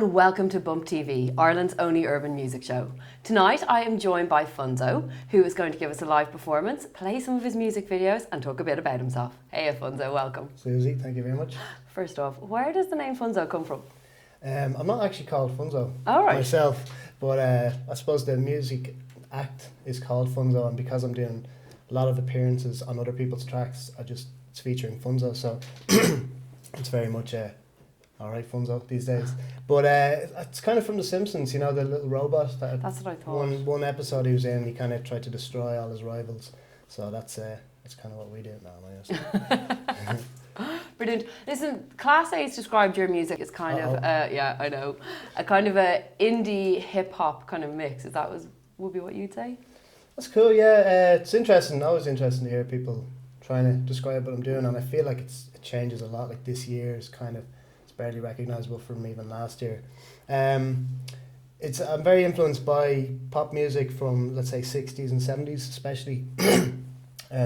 and welcome to BumpTv, Ireland's only urban music show. Tonight I am joined by Funzo, who is going to give us a live performance, play some of his music videos and talk a bit about himself. Hey Funzo, welcome. Suzie, thank you very much. First off, where does the name Funzo come from? I'm not actually called Funzo myself, but I suppose the music act is called Funzo, and because I'm doing a lot of appearances on other people's tracks, it's featuring Funzo, so it's very much alright Funzo these days. But it's kind of from The Simpsons, you know, the little robot. That's what I thought. One episode he was in, he kind of tried to destroy all his rivals. So that's kind of what we do now. Brilliant. Listen, Class A's described your music as kind of, a kind of a indie hip hop kind of mix. Would be what you'd say? That's cool, yeah. It's interesting. Always interesting to hear people trying to describe what I'm doing, and I feel like it changes a lot. Like this year is kind of, it's barely recognisable from even last year. I'm very influenced by pop music from, let's say, 60s and 70s, especially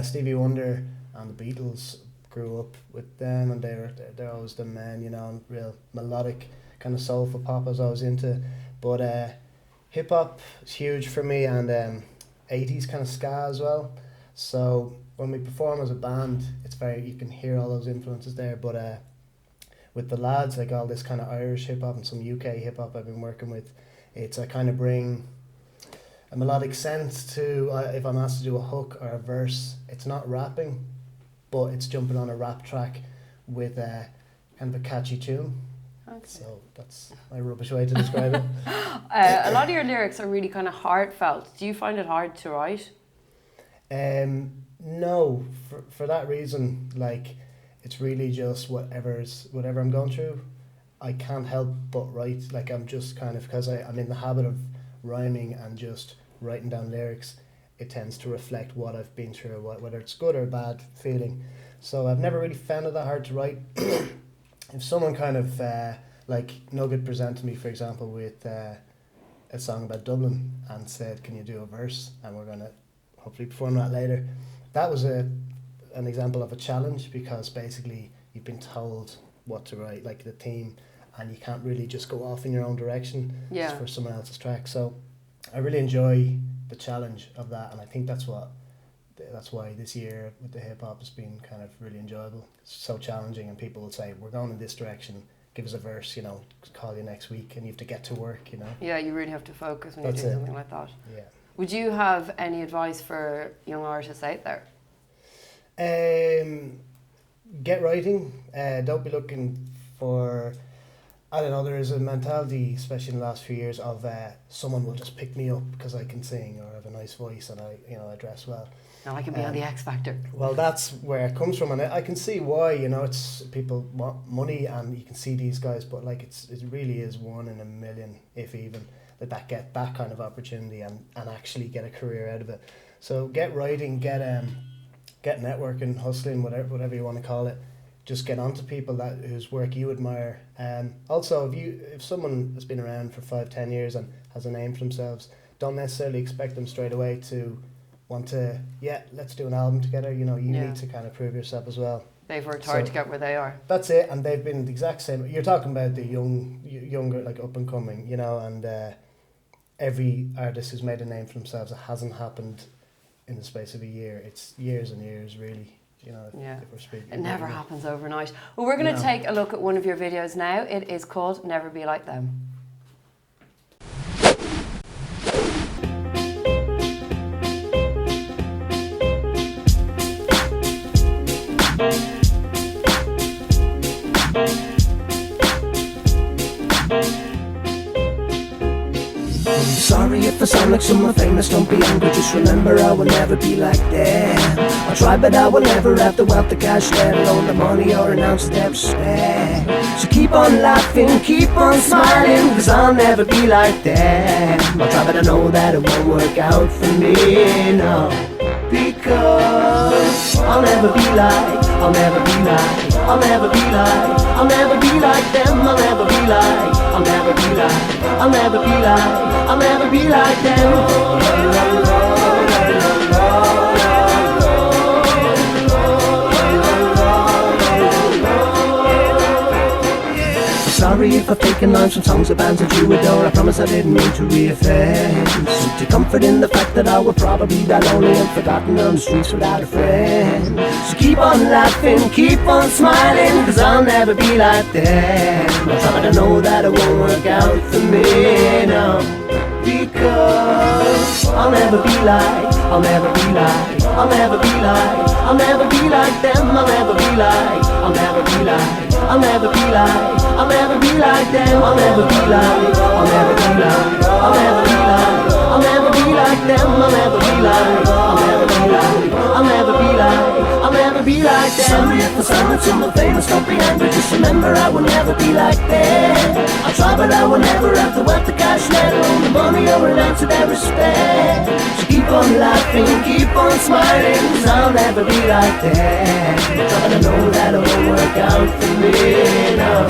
Stevie Wonder and the Beatles. Grew up with them, and they're always the men, you know, and real melodic kind of soulful pop I was always into. But hip hop is huge for me, and 80s kind of ska as well. So when we perform as a band, you can hear all those influences there. But with the lads, like all this kind of Irish hip hop and some UK hip hop I've been working with, I kind of bring a melodic sense to if I'm asked to do a hook or a verse. It's not rapping, but it's jumping on a rap track with kind of a catchy tune. Okay. So that's my rubbish way to describe it. A lot of your lyrics are really kind of heartfelt. Do you find it hard to write? No, for that reason, like, it's really just whatever I'm going through, I can't help but write. Like, I'm just kind of, because I'm in the habit of rhyming and just writing down lyrics, it tends to reflect what I've been through, whether it's good or bad feeling. So I've never really found it that hard to write. If someone kind of, like Nugget presented me, for example, with a song about Dublin and said, can you do a verse? And we're going to hopefully perform that later. That was an example of a challenge, because basically you've been told what to write, like the theme, and you can't really just go off in your own direction. Yeah. It's for someone else's track. So I really enjoy the challenge of that, and I think that's why this year with the hip hop has been kind of really enjoyable. It's so challenging, and people will say, we're going in this direction, give us a verse, you know, call you next week, and you have to get to work, you know. Yeah, you really have to focus when you're doing something like that. Yeah. Would you have any advice for young artists out there? Get writing. Don't be looking for, I don't know, there is a mentality, especially in the last few years, of someone will just pick me up because I can sing or have a nice voice and I dress well. Now I can be on the X Factor. Well, that's where it comes from, and I can see why. You know, it's people want money, and you can see these guys, but like it really is 1 in a million, if even, that get that kind of opportunity and actually get a career out of it. So get writing, get networking, hustling, whatever you want to call it. Just get onto people whose work you admire. Also, if someone has been around for 5-10 years and has a name for themselves, don't necessarily expect them straight away to want to, let's do an album together. You know, you need to kind of prove yourself as well. They've worked hard to get where they are. That's it, and they've been the exact same. You're talking about the younger, like up and coming, you know, and every artist who's made a name for themselves, it hasn't happened in the space of a year. It's years and years, really. You know, if we're speaking. It never happens overnight. Well, we're going to take a look at one of your videos now. It is called Never Be Like Them. Sorry if I sound like someone famous, don't be angry, just remember I will never be like them. I'll try but I will never have the wealth, the cash, let alone the money or an ounce of their respect. So keep on laughing, keep on smiling, cause I'll never be like them. I'll try but I know that it won't work out for me, no. Because I'll never be like, I'll never be like, I'll never be like, I'll never be like them, I'll never be like, I'll never be like, I'll never be like, I'll never be like them. sorry if I've taken lines from songs of bands that you adore. I promise I didn't mean to reoffend. So to comfort in the fact that I would probably die lonely and forgotten on the streets without a friend. So keep on laughing, keep on smiling, cause I'll never be like them. I'm trying to know that it won't work out for me, no. Because I'll never be like, I'll never be like, I'll never be like, I'll never be like them. I'll never be like, I'll never be like, I'll never be like, I'll never be like them. I'll never be like, I'll never be like, I'll never be like, I'll never be like them. I'll never be like, I'll never be like, I'll never be like, I'll never be like them. Sorry if I sounded too famous, don't be angry. Just remember I will never be like them. I'll try but I will never have the wealth, the cash, let alone the money or an answer their respect. So keep on laughing, keep on smiling, cause I'll never be like them. I'm trying to know that it won't work out for me, no.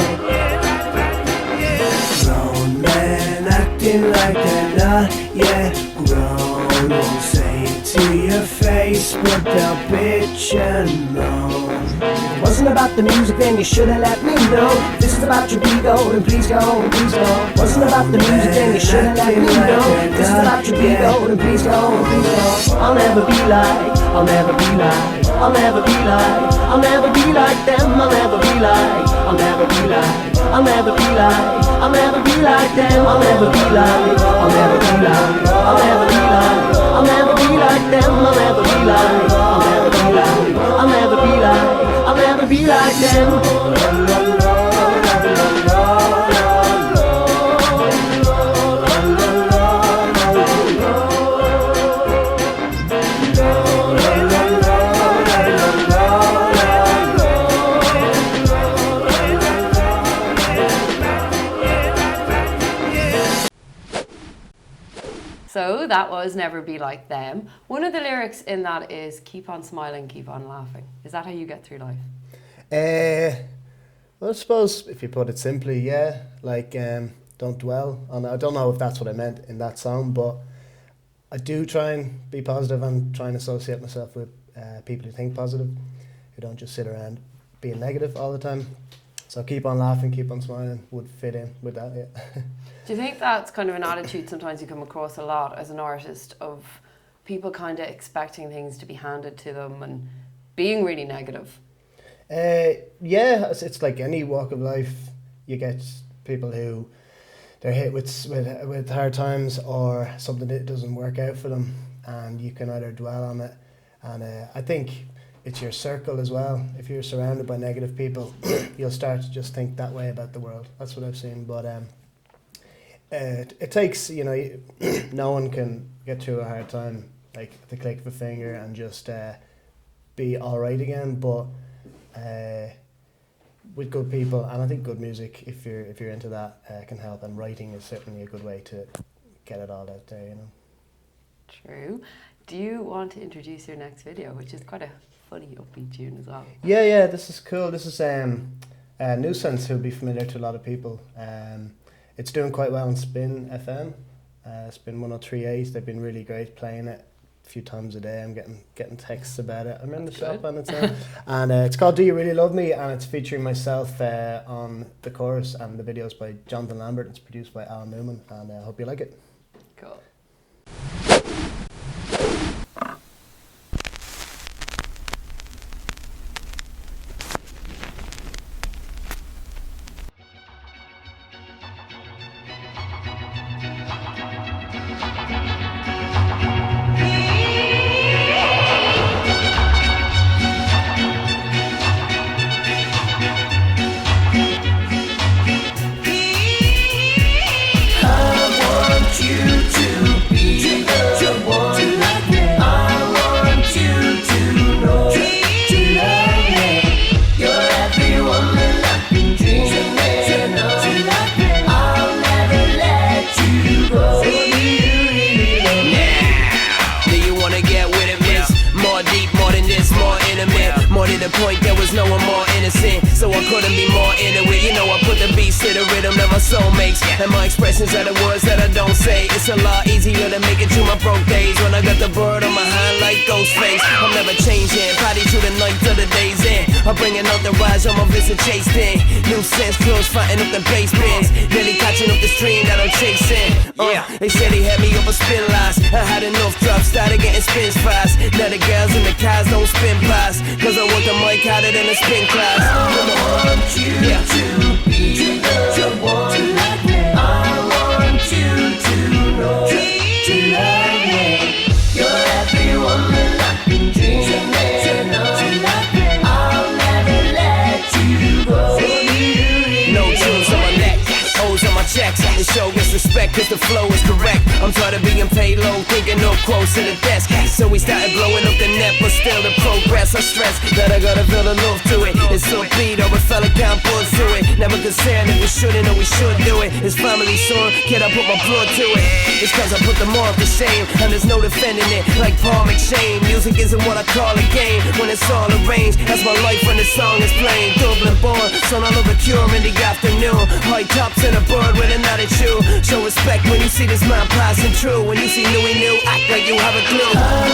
Grown men acting like they're not yet grown. Won't say it to your face, but they'll bitch and moan. If it wasn't about the music, then you should've let me know. If this is about your ego, then please go, please go. If it wasn't about the music, then you should've let me know. If this is about your ego, then please go, please go. I'll never be like, I'll never be like, I'll never be like, I'll never be like them. I'll never be like, I'll never be like, I'll never be like, I'll never be like them. I'll never be like, I'll never be like, I'll never be like, I'll never be like them. I'll never be like, I'll never be like, I'll never be like, I'll never be like them. So that was Never Be Like Them. One of the lyrics in that is keep on smiling, keep on laughing. Is that how you get through life? Well, I suppose if you put it simply, yeah, like don't dwell on it. I don't know if that's what I meant in that song, but I do try and be positive and try and associate myself with people who think positive, who don't just sit around being negative all the time. So keep on laughing, keep on smiling would fit in with that, yeah. Do you think that's kind of an attitude sometimes you come across a lot as an artist, of people kind of expecting things to be handed to them and being really negative? Yeah, it's like any walk of life. You get people who they're hit with hard times or something that doesn't work out for them, and you can either dwell on it, and I think it's your circle as well. If you're surrounded by negative people, you'll start to just think that way about the world. That's what I've seen, but it takes, no one can get through a hard time like at the click of a finger and just be all right again, but with good people, and I think good music, if you're into that, can help, and writing is certainly a good way to get it all out there, True. Do you want to introduce your next video, which is quite a funny upbeat tune as well? Yeah, this is cool. This is Nuisance, who'll be familiar to a lot of people. It's doing quite well on Spin FM, Spin 103.8. They've been really great playing it a few times a day. I'm getting texts about it. I'm in the shop and it's and it's called Do You Really Love Me, and it's featuring myself on the chorus, and the video's by Jonathan Lambert. It's produced by Alan Newman, and I hope you like it. Cool. Point there was no one more innocent, so I couldn't be more into it. I put the beats to the rhythm that my soul makes, and my expressions are the words that I don't say. It's a lot easier to make it through my broke days when I got the bird on my hand like Ghostface. I'm never changing, party through the night till the day's in. I'm bringing out the rise, I'm a Vincent Chase thing. New sense flows, fighting up the bass bins. Nearly catching up the stream that I'm chasing. They said he had me over spin lines. I had enough drops, started getting spins fast. Now the girls in the cars don't spin past, cause I want the mic harder than a spin class. I want you to be the one like me. I want you to know to love me. You're every woman I've been dreaming of. I'll never let you go. No tunes on my neck, O's on my checks. They show disrespect cause the flow is correct. I'm tired of being paid low, thinking no quotes in the desk. So we started blowing up the net, but still the progress. I stress that I gotta feel the love to it. It's so beat or a fella can't buzz to it. Never concerned if we shouldn't or we should do it. It's family son, can I put my blood to it? It's cause I put them all to shame, and there's no defending it. Like Paul McShane, music isn't what I call a game. When it's all arranged, that's my life when the song is playing. Dublin born, son I love a cure in the afternoon. High tops and a bird with an attitude. Show respect when you see this man passing through. When you see new, act like you have a clue. I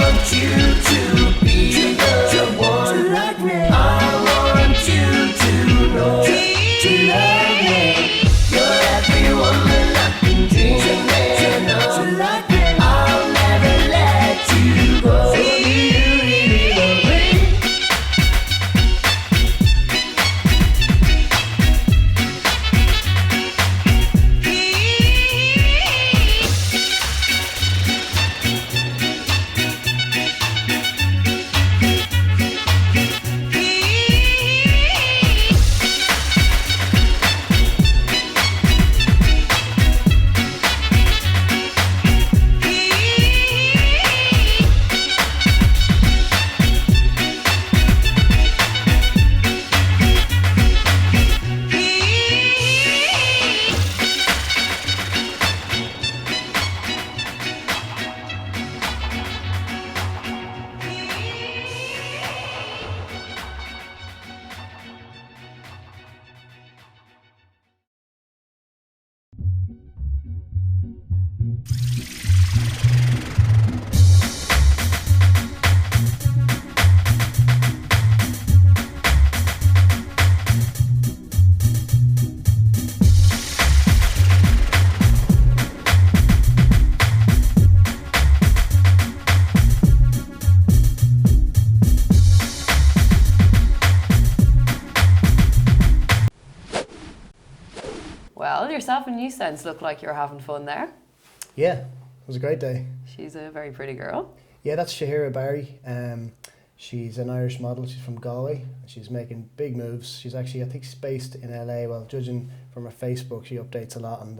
want you to be the one like me. I want you to know to love me. You're every woman I've been dreaming of. To like me. I'll never let you go. Do you really love me? Well, yourself and Sense look like you're having fun there. Yeah, it was a great day. She's a very pretty girl. Yeah, that's Shahira Barry. She's an Irish model. She's from Galway. She's making big moves. She's actually, I think she's based in LA. Well, judging from her Facebook, she updates a lot, and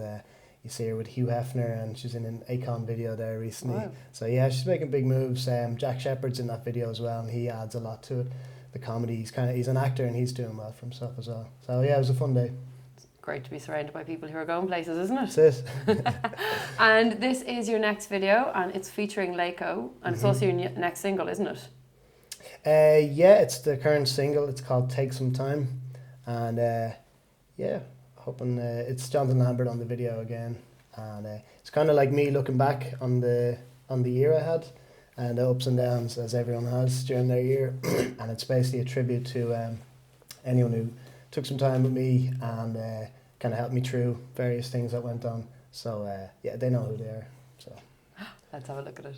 you see her with Hugh Hefner, and she's in an Akon video there recently. Wow. So yeah, she's making big moves. Jack Shepherd's in that video as well, and he adds a lot to it. The comedy, he's an actor, and he's doing well for himself as well. So yeah, it was a fun day. Great to be surrounded by people who are going places, isn't it? That's it. And this is your next video, and it's featuring Leiko, and it's also your next single, isn't it? Yeah, it's the current single. It's called Take Some Time, and yeah, hoping it's Jonathan Lambert on the video again, and it's kind of like me looking back on the year I had, and the ups and downs as everyone has during their year, and it's basically a tribute to anyone who took some time with me and kind of helped me through various things that went on. So yeah, they know who they are. So Let's have a look at it.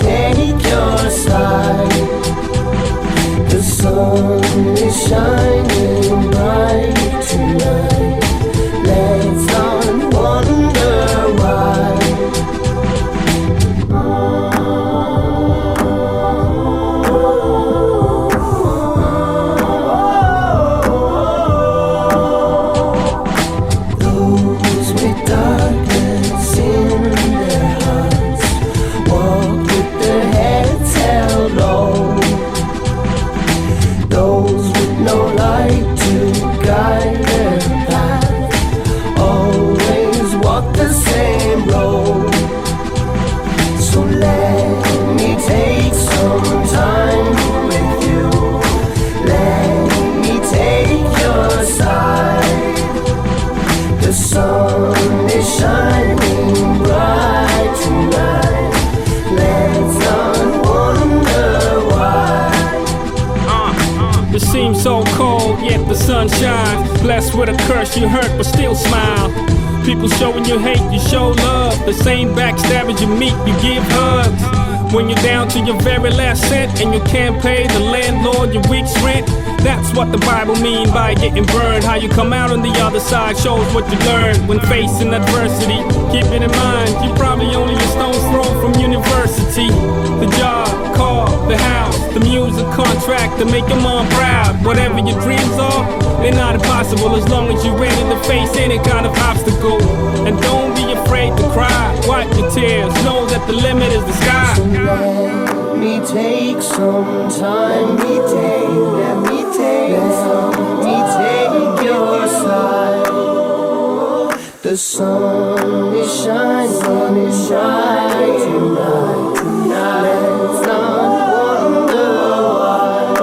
Take your side, the sun sun is shining bright tonight. Let's not wonder why. Those with darkness in their hearts walk with their heads held low. Those with no light to guide their path always walk the same road. So let me take some time with you. Let me take your side. The sun is shining bright tonight. Let's not wonder why. It seems so cold, yet the sun shines. Blessed with a curse you hurt, but still smile. People showing you hate, you show love. The same backstabbers you meet, you give hugs. When you're down to your very last cent and you can't pay the landlord your week's rent. That's what the Bible mean by getting burned. How you come out on the other side shows what you learn when facing adversity. Keep it in mind, you're probably only a stone's throw from university. The job, car, the house, the music contract to make your mom proud. Whatever your dreams are, they're not impossible as long as you're ready to face any kind of obstacle. And don't be afraid to cry, wipe your tears, know that the limit is the sky. So let me take some time. Let me take your side. The sun is shining bright tonight. Let's not wonder why.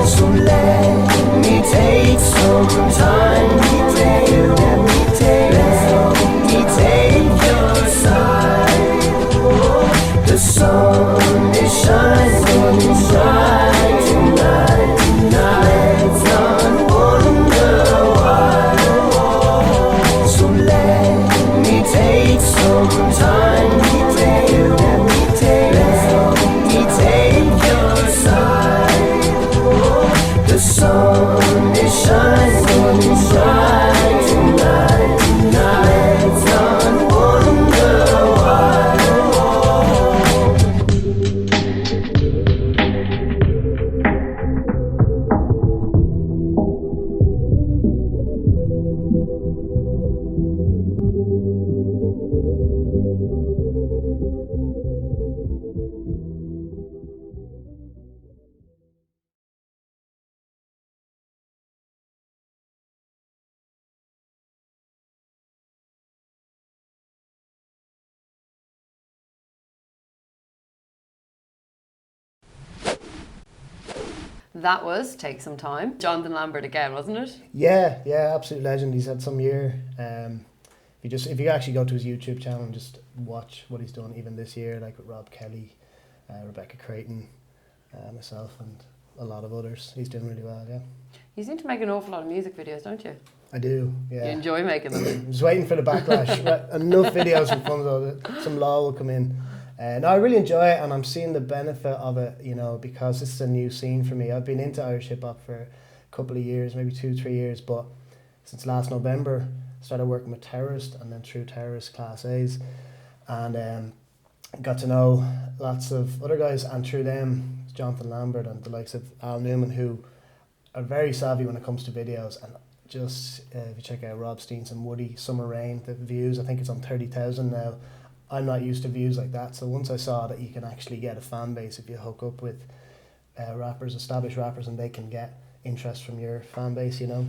So let me take some time. Let me take your side. The sun is shining bright tonight. Let's not wonder why. So let me take some time. Let me take your side. The sun is shining bright tonight. Let's not wonder why. That was Take Some Time. Jonathan Lambert again, wasn't it? Yeah, absolute legend. He's had some year. If you actually go to his YouTube channel and just watch what he's done, even this year, like with Rob Kelly, Rebecca Creighton, myself, and a lot of others, he's doing really well. Yeah, You seem to make an awful lot of music videos, don't you? I do. Yeah, You enjoy making them. I'm just waiting for the backlash. Right, enough videos from Funzo that some law will come in. No, I really enjoy it, and I'm seeing the benefit of it, you know, because this is a new scene for me. I've been into Irish hip hop for a couple of years, maybe 2-3 years, but since last November, I started working with Terrorist, and then through Terrorist Class A's, and got to know lots of other guys, and through them, Jonathan Lambert and the likes of Al Newman, who are very savvy when it comes to videos. And just if you check out Rob Steenson, Woody, Summer Rain, the views, I think it's on 30,000 now. I'm not used to views like that, so once I saw that you can actually get a fan base if you hook up with rappers, established rappers, and they can get interest from your fan base, you know.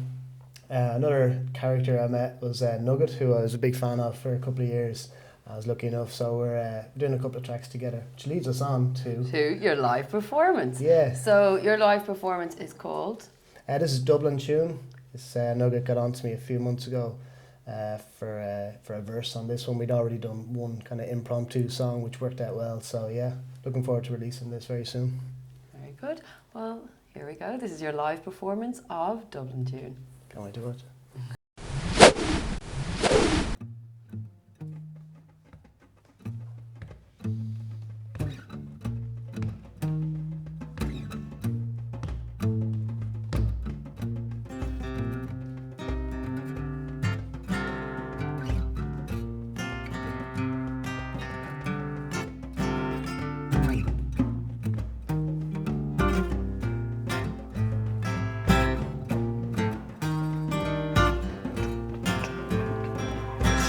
Another character I met was Nugget, who I was a big fan of for a couple of years. I was lucky enough, so we're doing a couple of tracks together, which leads us on to your live performance. Yeah. So your live performance is called? This is Dublin tune. This Nugget got on to me a few months ago for a verse on this one. We'd already done one kind of impromptu song, which worked out well. So yeah, looking forward to releasing this very soon. Very good. Well, here we go. This is your live performance of Dublin Tune. Can I do it?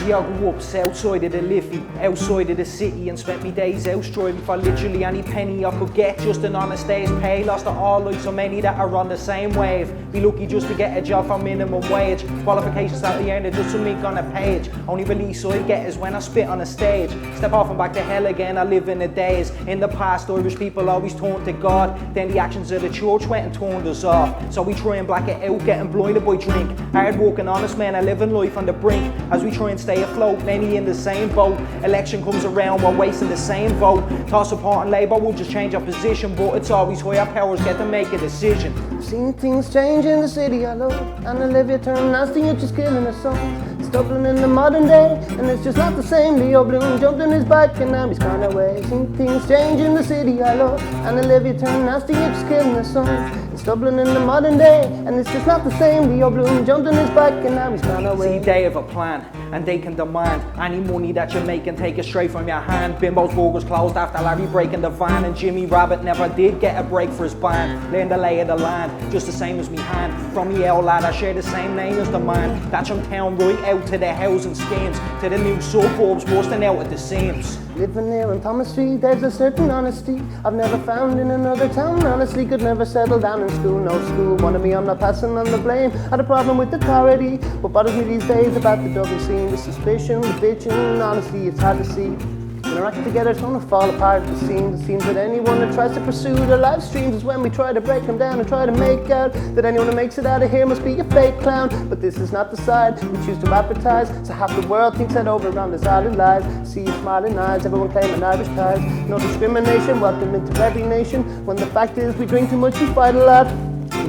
See, I grew up south side of the Liffey, outside of the city, and spent me days out striving for literally any penny I could get. Just an honest day's pay, lost it all like so many that are on the same wave. Be lucky just to get a job for minimum wage. Qualifications at the end are just something on a page. Only release I get is when I spit on a stage. Step off and back to hell again, I live in the days. In the past, Irish people always turned to God. Then the actions of the church went and turned us off. So we try and black it out, getting blinded by drink. Hard working honest men are living life on the brink. As we try and stay afloat, many in the same boat. Election comes around, we're wasting the same vote. Toss apart and Labour, we'll just change our position. But it's always higher powers get to make a decision. Seen things change in the city I love, and Olivia turned nasty and she's killing her son. It's Dublin in the modern day, and it's just not the same. Leo Bloom jumped on his bike and now he's gone away. Seen things change in the city I love, and Olivia turned nasty and she's killing her son. It's Dublin in the modern day, and it's just not the same. Leo Bloom jumped on his bike and now he's gone away. See, they have a plan, and they can demand any money that you make and take it straight from your hand. Bimbo's Burgers closed after Larry breaking the van, and Jimmy Rabbit never did get a break for his band. Learn the lay of the land, just the same as me hand. From the old lad, I share the same name as the man. That's from town right out to the housing schemes, to the new suburbs bursting out at the seams. Living here on Thomas Street, there's a certain honesty I've never found in another town. Honestly, could never settle down in school, no school. Wanted me, I'm not passing on the blame. Had a problem with authority. What bothers me these days about the Dublin scene, the suspicion, the bitching. Honestly, it's hard to see. When they're acting together, it's gonna fall apart at the seams. It seems that anyone that tries to pursue their live streams is when we try to break them down and try to make out that anyone who makes it out of here must be a fake clown. But this is not the side we choose to advertise, so half the world thinks that over around us all lies. See your smiling eyes, everyone claiming Irish ties. No discrimination, welcome into every nation. When the fact is we drink too much, we fight a lot.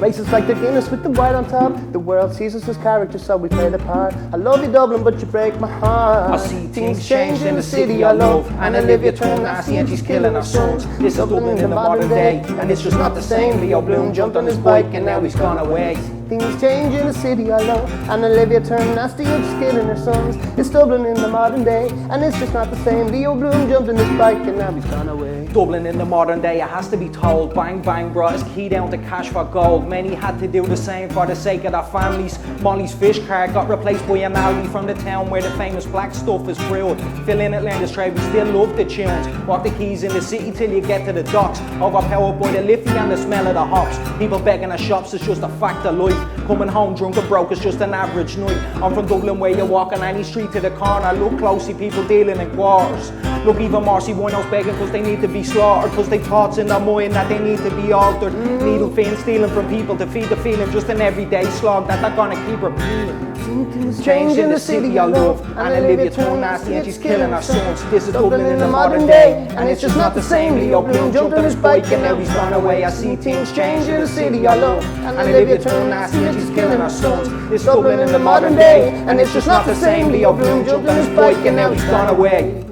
Races like the Guinness with the white on top. The world sees us as characters, so we play the part. I love you, Dublin, but you break my heart. I see things change in the city I love, and Olivia turned nasty and she's killing her sons. This is Dublin in the modern day, and it's just not the same. Leo Bloom jumped on his bike and now he's gone away. Things change in the city I love, and Olivia turned nasty and she's killing her sons. It's Dublin in the modern day, and it's just not the same. Leo Bloom jumped on his bike and now he's gone away. Dublin in the modern day, it has to be told. Bang bang brought his key down to cash for gold. Many had to do the same for the sake of their families. Molly's fish cart got replaced by an alley from the town where the famous black stuff is brewed. Phil in Atlantis trade, we still love the tunes. Walk the keys in the city till you get to the docks. Overpowered by the Liffey and the smell of the hops. People begging at shops, it's just a fact of life. Coming home drunk and broke, it's just an average night. I'm from Dublin where you walk on any street to the corner. Look closely, people dealing in quarters. Look even more, see winos begging cause they need to be slaughtered, cause they thoughts in their mind that they need to be altered. Needle fiends stealing from people to feed the feeling, just an everyday slog that they're gonna keep repeating. Change in the city I love, and Olivia turned nasty and she's killing her sons. This is Dublin in the modern day, and it's just not the same. Leo Bloom jumped on his bike and now he's gone away. I see things change in the city I love, and Olivia turned nasty and she's killing her sons. It's Dublin in the modern day, and it's just not the same. Leo Bloom jumped on his bike and now he's gone away.